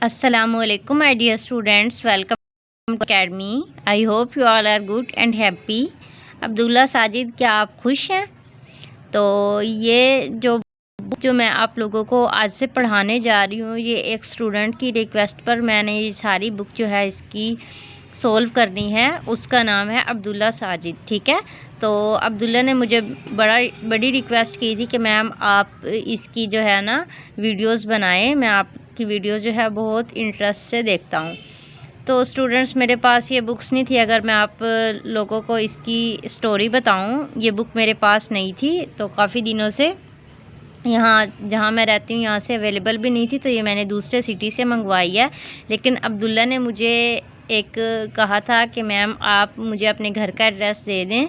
Assalamualaikum my dear students, welcome to Academy. I hope you all are good and happy. Abdullah Sajid, क्या आप खुश हैं? तो ये जो मैं आप लोगों को आज से पढ़ाने जा रही हूँ, ये एक स्टूडेंट की रिक्वेस्ट पर मैंने ये सारी बुक जो है इसकी सोल्व करनी है। उसका नाम है अब्दुल्ला साजिद, ठीक है। तो अब्दुल्ला ने मुझे बड़ी रिक्वेस्ट की थी कि मैम आप इसकी जो है ना वीडियोस बनाएं। मैं आपकी वीडियोस जो है बहुत इंटरेस्ट से देखता हूँ। तो स्टूडेंट्स, मेरे पास ये बुक्स नहीं थी। अगर मैं आप लोगों को इसकी स्टोरी बताऊँ, ये बुक मेरे पास नहीं थी। तो काफ़ी दिनों से यहाँ जहाँ मैं रहती हूँ यहाँ से अवेलेबल भी नहीं थी, तो ये मैंने दूसरे सिटी से मंगवाई है। लेकिन अब्दुल्ला ने मुझे एक कहा था कि मैम आप मुझे अपने घर का एड्रेस दे दें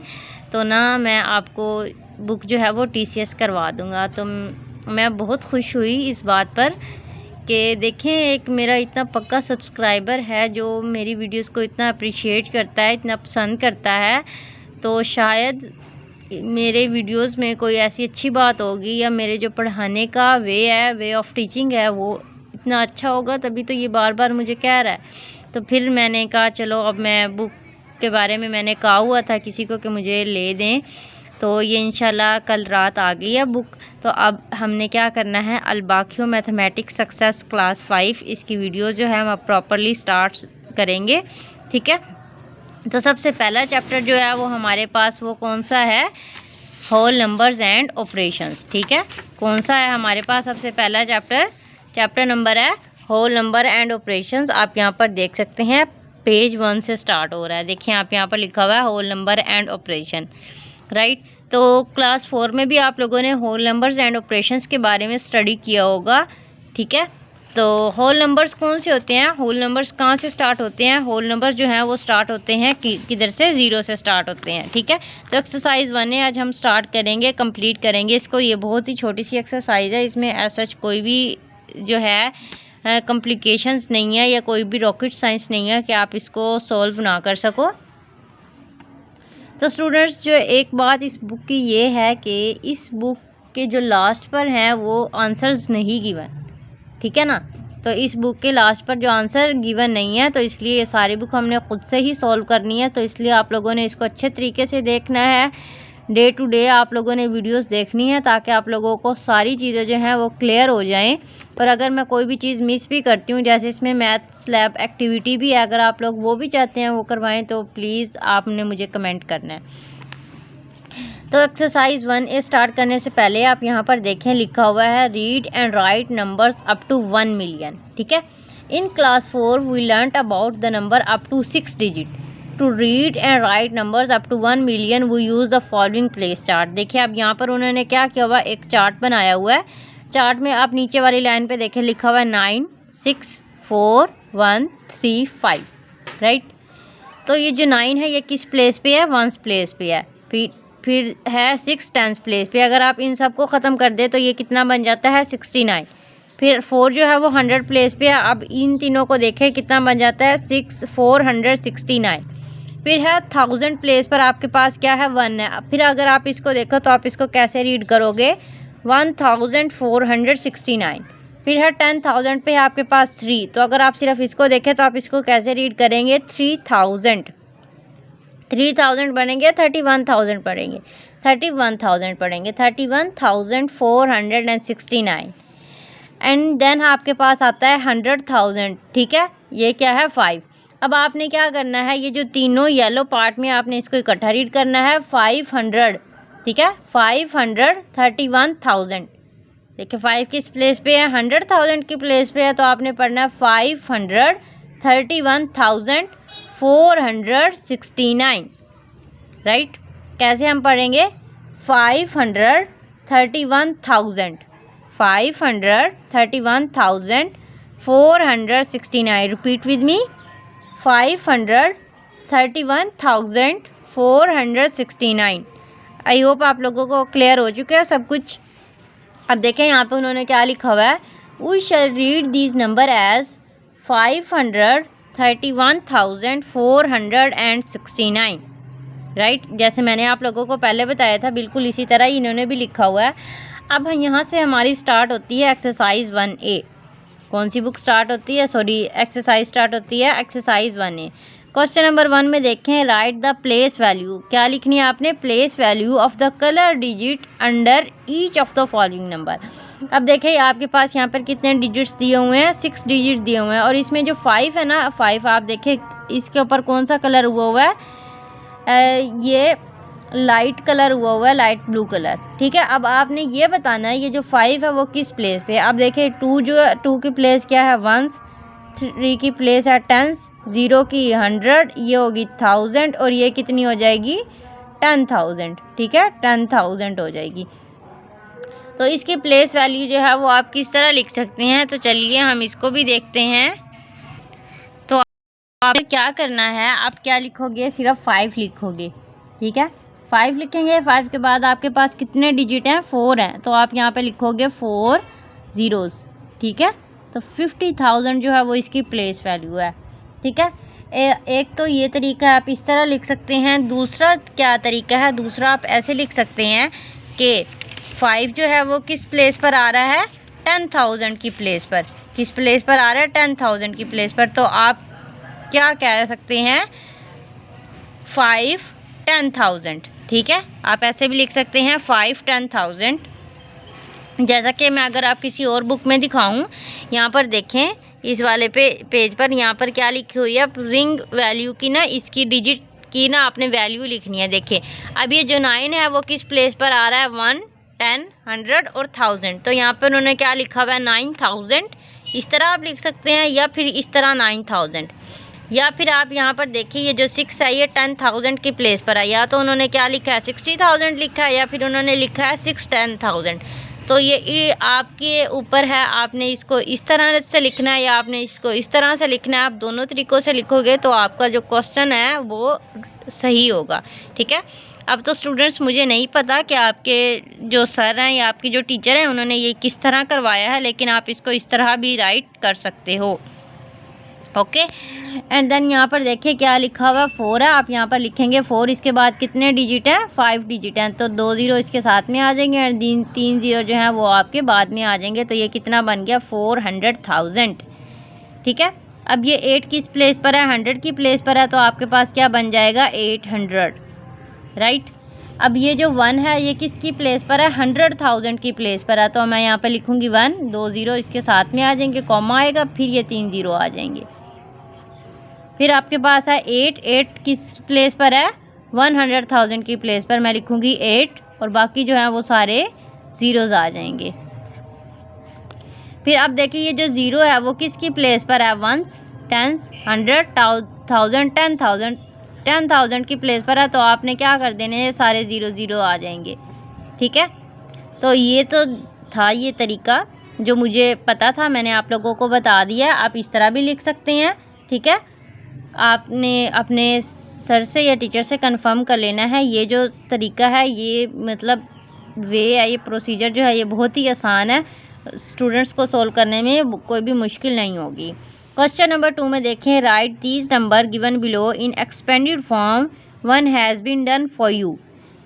तो ना मैं आपको बुक जो है वो TCS करवा दूँगा। तो मैं बहुत खुश हुई इस बात पर कि देखें, एक मेरा इतना पक्का सब्सक्राइबर है जो मेरी वीडियोस को इतना अप्रिशिएट करता है, इतना पसंद करता है। तो शायद मेरे वीडियोस में कोई ऐसी अच्छी बात होगी या मेरे जो पढ़ाने का वे ऑफ टीचिंग है वो इतना अच्छा होगा, तभी तो ये बार बार मुझे कह रहा है। तो फिर मैंने कहा चलो, अब मैं बुक के बारे में मैंने कहा हुआ था किसी को कि मुझे ले दें, तो ये इंशाल्लाह कल रात आ गई है बुक। तो अब हमने क्या करना है, अलबाकियो मैथमेटिक्स सक्सेस क्लास 5 इसकी वीडियो जो है हम प्रॉपरली स्टार्ट करेंगे, ठीक है। तो सबसे पहला चैप्टर जो है वो हमारे पास वो कौन सा है, होल नंबर्स एंड ऑपरेशंस, ठीक है। कौन सा है हमारे पास सबसे पहला चैप्टर नंबर है होल नंबर एंड ऑपरेशंस। आप यहाँ पर देख सकते हैं पेज 1 से स्टार्ट हो रहा है। देखिए आप यहाँ पर लिखा हुआ है whole number and operation, right. तो क्लास 4 में भी आप लोगों ने होल नंबर्स एंड ऑपरेशंस के बारे में स्टडी किया होगा, ठीक है। तो होल नंबर्स कौन से होते हैं, होल नंबर्स कहाँ से स्टार्ट होते हैं? होल नंबर्स जो हैं वो स्टार्ट होते हैं किधर से, 0 से स्टार्ट होते हैं, ठीक है। तो एक्सरसाइज 1 है, आज हम स्टार्ट करेंगे, कंप्लीट करेंगे इसको। ये बहुत ही छोटी सी एक्सरसाइज है, इसमें ऐसा कोई भी जो है कॉम्प्लिकेशंस नहीं है या कोई भी रॉकेट साइंस नहीं है कि आप इसको सॉल्व ना कर सको। तो स्टूडेंट्स, जो एक बात इस बुक की ये है कि इस बुक के जो लास्ट पर हैं वो आंसर्स नहीं गिवन, ठीक है ना। तो इस बुक के लास्ट पर जो आंसर गिवन नहीं है, तो इसलिए ये सारी बुक हमने खुद से ही सॉल्व करनी है। तो इसलिए आप लोगों ने इसको अच्छे तरीके से देखना है, डे टू डे आप लोगों ने वीडियोस देखनी है, ताकि आप लोगों को सारी चीज़ें जो हैं वो क्लियर हो जाएं। पर अगर मैं कोई भी चीज़ मिस भी करती हूँ, जैसे इसमें मैथ्स लैब एक्टिविटी भी है, अगर आप लोग वो भी चाहते हैं वो करवाएं तो प्लीज़ आपने मुझे कमेंट करना है। तो एक्सरसाइज 1 स्टार्ट करने से पहले आप यहाँ पर देखें, लिखा हुआ है read and write numbers up to 1 million, ठीक है। In class 4 we learned about the number up to 6 digit. To read and write numbers up to 1 million we use the following place chart. देखिए अब यहाँ पर उन्होंने क्या किया हुआ, एक चार्ट बनाया हुआ है। चार्ट में आप नीचे वाली लाइन पे देखें, लिखा हुआ है 9 6 4 1 3 5, राइट। तो ये जो 9 है ये किस प्लेस पे है, 1 प्लेस पे है। फिर है 6 10 प्लेस पे। अगर आप इन सब को ख़त्म कर दे तो ये कितना बन जाता है, 69। फिर 4 जो है वो 100 प्लेस पे है। अब इन तीनों को देखें कितना बन जाता है, 469। फिर है 1000 प्लेस पर आपके पास क्या है, 1 है। फिर अगर आप इसको देखो तो आप इसको कैसे रीड करोगे, 1469। फिर है 10,000 पे आपके पास 3, तो अगर आप सिर्फ इसको देखें तो आप इसको कैसे रीड करेंगे, 3000 बनेंगे, 31,000 पढ़ेंगे, 31,000 पढ़ेंगे, 31,469। एंड देन आपके पास आता है 100,000, ठीक है। ये क्या है, 5। अब आपने क्या करना है, ये जो तीनों येलो पार्ट में आपने इसको इकट्ठा रीड करना है, 500, ठीक है। 531,000। देखिए 5 किस प्लेस पे है, 100,000 की प्लेस पे है, तो आपने पढ़ना है 531,469, राइट। कैसे हम पढ़ेंगे, 531,469। Repeat with me, 531,469। I hope आप लोगों को क्लियर हो चुका है सब कुछ। अब देखें यहाँ पे उन्होंने क्या लिखा हुआ है, we shall read these number as 531,469, right. जैसे मैंने आप लोगों को पहले बताया था, बिल्कुल इसी तरह ही इन्होंने भी लिखा हुआ है। अब यहाँ से हमारी स्टार्ट होती है एक्सरसाइज 1A। कौन सी बुक स्टार्ट होती है, सॉरी एक्सरसाइज स्टार्ट होती है एक्सरसाइज 1A। क्वेश्चन नंबर 1 में देखें, राइट द प्लेस वैल्यू। क्या लिखनी है आपने, place value of the colour digit under each of the following number. अब देखें आपके पास यहाँ पर कितने डिजिट्स दिए हुए हैं, 6 डिजिट दिए हुए हैं, और इसमें जो 5 है ना, 5 आप देखें इसके ऊपर कौन सा कलर हुआ है, ये लाइट कलर हुआ है, लाइट ब्लू कलर। ठीक है, अब आपने ये बताना है ये जो 5 है वो किस प्लेस पे है। अब देखें 2 जो है, 2 की प्लेस क्या है 1, 3 की प्लेस है 10, 0 की 100, ये होगी 1000, और ये कितनी हो जाएगी 10,000। ठीक है, 10,000 हो जाएगी। तो इसकी प्लेस वैल्यू जो है वो आप किस तरह लिख सकते हैं, तो चलिए हम इसको भी देखते हैं। तो आप क्या करना है, आप क्या लिखोगे, सिर्फ 5 लिखोगे। ठीक है, 5 लिखेंगे। 5 के बाद आपके पास कितने डिजिट हैं, 4 हैं, तो आप यहाँ पे लिखोगे 4 ज़ीरोज़। ठीक है, तो 50,000 जो है वो इसकी प्लेस वैल्यू है। ठीक है, एक तो ये तरीका है, आप इस तरह लिख सकते हैं। दूसरा क्या तरीका है, दूसरा आप ऐसे लिख सकते हैं कि 5 जो है वो किस प्लेस पर आ रहा है, 10,000 की प्लेस पर। किस प्लेस पर आ रहा है, 10,000 की प्लेस पर। तो आप क्या कह सकते हैं, 5 10,000। ठीक है, आप ऐसे भी लिख सकते हैं 5 10,000। जैसा कि मैं अगर आप किसी और बुक में दिखाऊं, यहाँ पर देखें इस वाले पेज पर यहाँ पर क्या लिखी हुई है, रिंग वैल्यू की ना, इसकी डिजिट की ना आपने वैल्यू लिखनी है। देखिए अब ये जो 9 है वो किस प्लेस पर आ रहा है, 1, 10, 100 और 1000। तो यहाँ पर उन्होंने क्या लिखा हुआ है, 9000। इस तरह आप लिख सकते हैं, या फिर इस तरह 9000, या फिर आप यहाँ पर देखिए ये जो 6 है ये 10,000 की प्लेस पर है। या तो उन्होंने क्या लिखा है, 60,000 लिखा है, या फिर उन्होंने लिखा है 610,000। तो ये आपके ऊपर है, आपने इसको इस तरह से लिखना है या आपने इसको इस तरह से लिखना है। आप दोनों तरीक़ों से लिखोगे तो आपका जो क्वेश्चन है वो सही होगा। ठीक है, अब तो स्टूडेंट्स मुझे नहीं पता कि आपके जो सर हैं या आपकी जो टीचर हैं उन्होंने ये किस तरह करवाया है, लेकिन आप इसको इस तरह भी राइट कर सकते हो। ओके, एंड देन यहाँ पर देखिए क्या लिखा हुआ, 4 है, आप यहाँ पर लिखेंगे 4। इसके बाद कितने डिजिट हैं, 5 डिजिट हैं, तो 2 ज़ीरो इसके साथ में आ जाएंगे, एंड 3 ज़ीरो जो हैं वो आपके बाद में आ जाएंगे। तो ये कितना बन गया, 400,000। ठीक है, अब ये 8 किस प्लेस पर है, 100 की प्लेस पर है, तो आपके पास क्या बन जाएगा, 800। राइट, अब ये जो 1 है ये किसकी प्लेस पर है, 100,000 की प्लेस पर है, तो मैं यहाँ पर लिखूँगी 1, 2 ज़ीरो इसके साथ में आ जाएंगे, कॉमा आएगा, फिर ये 3 ज़ीरो आ जाएंगे। फिर आपके पास है 8 किस प्लेस पर है, 100,000 की प्लेस पर, मैं लिखूँगी 8, और बाकी जो है वो सारे ज़ीरोज़ आ जाएंगे। फिर अब देखिए ये जो 0 है वो किसकी प्लेस पर है, 1s, 10s, 100, 1000, 10,000 की प्लेस पर है, तो आपने क्या कर देने हैं, सारे 0 आ जाएंगे। ठीक है, तो ये तो था ये तरीका जो मुझे पता था, मैंने आप लोगों को बता दिया। आप इस तरह भी लिख सकते हैं। ठीक है, आपने अपने सर से या टीचर से कंफर्म कर लेना है। ये जो तरीका है ये मतलब वे है, ये प्रोसीजर जो है ये बहुत ही आसान है, स्टूडेंट्स को सोल्व करने में कोई भी मुश्किल नहीं होगी। क्वेश्चन नंबर 2 में देखें, write these number given below in expanded form, 1 has been done for you.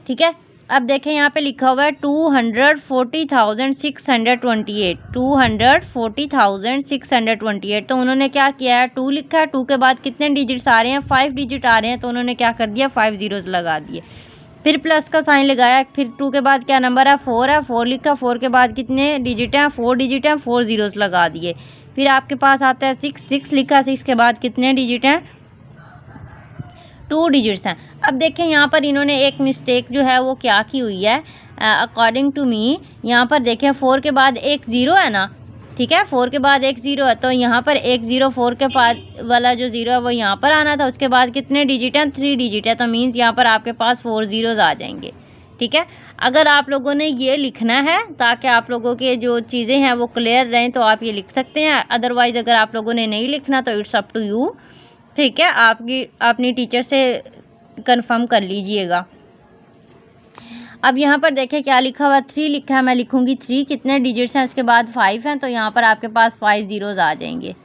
ठीक है, अब देखें यहाँ पे लिखा हुआ है 240,628, 240,628। तो उन्होंने क्या किया है, 2 लिखा है, 2 के बाद कितने डिजिट्स आ रहे हैं, 5 डिजिट आ रहे हैं, तो उन्होंने क्या कर दिया, 5 ज़ीरोज़ लगा दिए। फिर प्लस का साइन लगाया, फिर 2 के बाद क्या नंबर है, 4 है, 4 लिखा, 4 के बाद कितने डिजिट हैं, 4 डिजिट हैं, 4 ज़ीरोज़ लगा दिए। फिर आपके पास आता है 6 लिखा, 6 के बाद कितने डिजिट हैं, 2 डिजिट्स हैं। अब देखें यहाँ पर इन्होंने एक मिस्टेक जो है वो क्या की हुई है, अकॉर्डिंग टू मी। यहाँ पर देखें 4 के बाद एक 0 है ना, ठीक है, 4 के बाद एक 0 है, तो यहाँ पर एक 0, 4 के बाद वाला जो 0 है वो यहाँ पर आना था। उसके बाद कितने डिजिट हैं, 3 डिजिट है, तो मीन्स यहाँ पर आपके पास 4 ज़ीरोज़ आ जाएंगे। ठीक है, अगर आप लोगों ने ये लिखना है ताकि आप लोगों के जो चीज़ें हैं वो क्लियर रहें तो आप ये लिख सकते हैं। अदरवाइज़ अगर आप लोगों ने नहीं लिखना तो इट्स अप टू यू। ठीक है, अपनी टीचर से कंफर्म कर लीजिएगा। अब यहाँ पर देखें क्या लिखा हुआ, 3 लिखा है, मैं लिखूँगी 3, कितने डिजिट्स हैं, उसके बाद 5 हैं, तो यहाँ पर आपके पास 5 ज़ीरोज़ आ जाएंगे।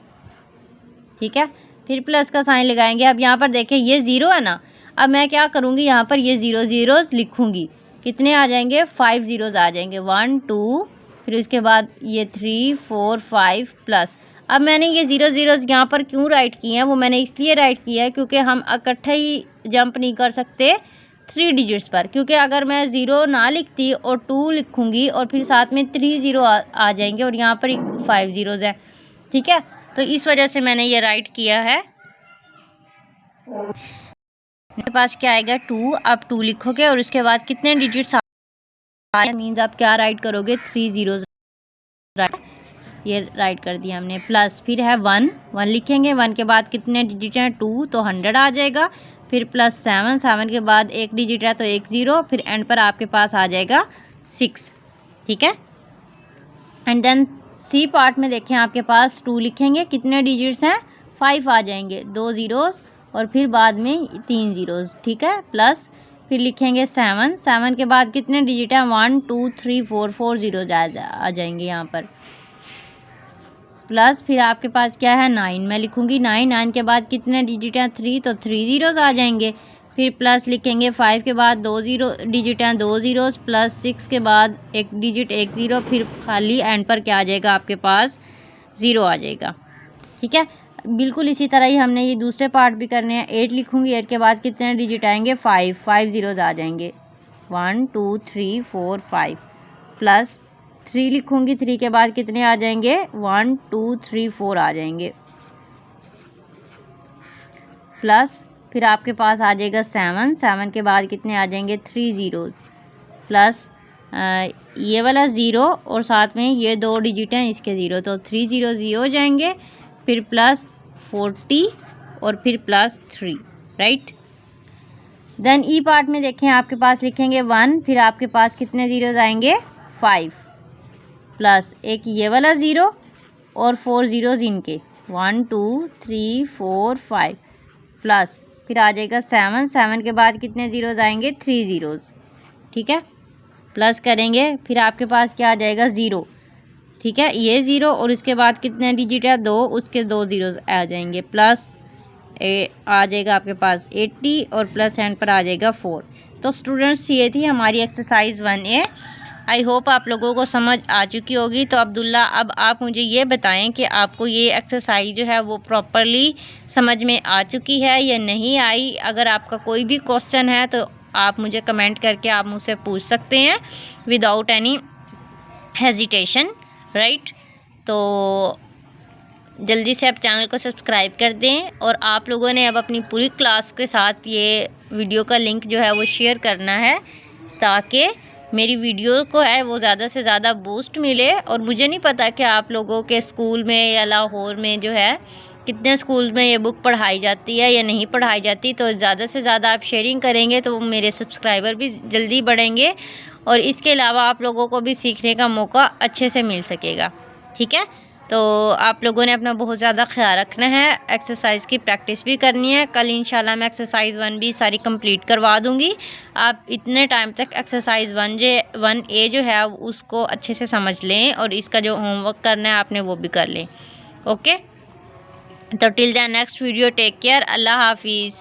ठीक है, फिर प्लस का साइन लगाएंगे। अब यहाँ पर देखें ये 0 है ना, अब मैं क्या करूँगी, यहाँ पर ये 0 ज़ीरोज़ लिखूँगी, कितने आ जाएंगे, 5 ज़ीरोज़ आ जाएंगे, 1 2, फिर उसके बाद ये 3 4 5 प्लस। अब मैंने ये 0 ज़ीरोज़ यहाँ पर क्यों राइट किए हैं, वो मैंने इसलिए राइट किया है क्योंकि हम इकट्ठे ही जंप नहीं कर सकते 3 डिजिट्स पर, क्योंकि अगर मैं 0 ना लिखती और 2 लिखूँगी और फिर साथ में 3 ज़ीरो आ जाएंगे और यहाँ पर 5 ज़ीरोज़ हैं, ठीक है। तो इस वजह से मैंने ये राइट किया है। मेरे पास क्या आएगा 2, आप 2 लिखोगे और उसके बाद कितने डिजिट्स आए मीन्स आप क्या राइट करोगे 3 ज़ीरोज़ राइट, ये राइट कर दिया हमने। प्लस फिर है 1 लिखेंगे, 1 के बाद कितने डिजिट हैं 2 तो 100 आ जाएगा। फिर प्लस 7 के बाद एक डिजिट है तो 1 ज़ीरो, फिर एंड पर आपके पास आ जाएगा 6, ठीक है। एंड देन सी पार्ट में देखें आपके पास 2 लिखेंगे, कितने डिजिट्स हैं 5 आ जाएंगे, 2 ज़ीरोज़ और फिर बाद में 3 ज़ीरोज़, ठीक है। प्लस फिर लिखेंगे 7 के बाद कितने डिजिट हैं 1 2 3 4 ज़ीरोज़ आ जाएंगे यहाँ पर। प्लस फिर आपके पास क्या है 9, मैं लिखूँगी 9 के बाद कितने डिजिट हैं 3 तो 3 ज़ीरोज़ आ जाएंगे। फिर प्लस लिखेंगे 5 के बाद 2 डिजिट हैं 2 ज़ीरोज़, प्लस 6 के बाद एक डिजिट 1 ज़ीरो, फिर खाली एंड पर क्या आ जाएगा आपके पास 0 आ जाएगा, ठीक है। बिल्कुल इसी तरह ही हमने ये दूसरे पार्ट भी करने हैं। 8 लिखूँगी, 8 के बाद कितने डिजिट आएंगे 5 ज़ीरोज़ आ जाएंगे, 1 2 3 4 5। प्लस 3 लिखूँगी, 3 के बाद कितने आ जाएंगे 1 2 3 4 आ जाएंगे। प्लस फिर आपके पास आ जाएगा 7 के बाद कितने आ जाएंगे 3 ज़ीरोज़। प्लस ये वाला 0 और साथ में ये 2 डिजिट हैं इसके 0 तो 3 ज़ीरोज़ ये हो जाएंगे। फिर प्लस 40 और फिर प्लस 3, राइट। देन ई पार्ट में देखें आपके पास लिखेंगे 1, फिर आपके पास कितने ज़ीरोज़ आएंगे 5, प्लस एक ये वाला 0 और 4 ज़ीरोज़ इनके 1 2 3 4 5। प्लस फिर आ जाएगा 7 के बाद कितने ज़ीरोज़ आएंगे 3 ज़ीरोज़, ठीक है। प्लस करेंगे फिर आपके पास क्या आ जाएगा 0, ठीक है, ये 0 और इसके बाद कितने डिजिट है 2, उसके 2 ज़ीरोज़ आ जाएंगे। प्लस आ जाएगा आपके पास 80 और प्लस एंड पर आ जाएगा 4। तो स्टूडेंट्स ये थी हमारी एक्सरसाइज 1A। आई होप आप लोगों को समझ आ चुकी होगी। तो अब्दुल्ला अब आप मुझे ये बताएं कि आपको ये एक्सरसाइज जो है वो प्रॉपरली समझ में आ चुकी है या नहीं आई। अगर आपका कोई भी क्वेश्चन है तो आप मुझे कमेंट करके आप मुझसे पूछ सकते हैं विदाउट एनी हेजिटेशन, राइट। तो जल्दी से आप चैनल को सब्सक्राइब कर दें और आप लोगों ने अब अपनी पूरी क्लास के साथ ये वीडियो का लिंक जो है वो शेयर करना है ताकि मेरी वीडियो को है वो ज़्यादा से ज़्यादा बूस्ट मिले। और मुझे नहीं पता कि आप लोगों के स्कूल में या लाहौर में जो है कितने स्कूल में ये बुक पढ़ाई जाती है या नहीं पढ़ाई जाती। तो ज़्यादा से ज़्यादा आप शेयरिंग करेंगे तो मेरे सब्सक्राइबर भी जल्दी बढ़ेंगे और इसके अलावा आप लोगों को भी सीखने का मौका अच्छे से मिल सकेगा, ठीक है। तो आप लोगों ने अपना बहुत ज़्यादा ख्याल रखना है, एक्सरसाइज की प्रैक्टिस भी करनी है। कल इंशाल्लाह मैं एक्सरसाइज 1 भी सारी कंप्लीट करवा दूँगी। आप इतने टाइम तक एक्सरसाइज 1A जो है उसको अच्छे से समझ लें और इसका जो होमवर्क करना है आपने वो भी कर लें, ओके। तो till the next video take care, अल्लाह हाफिज़।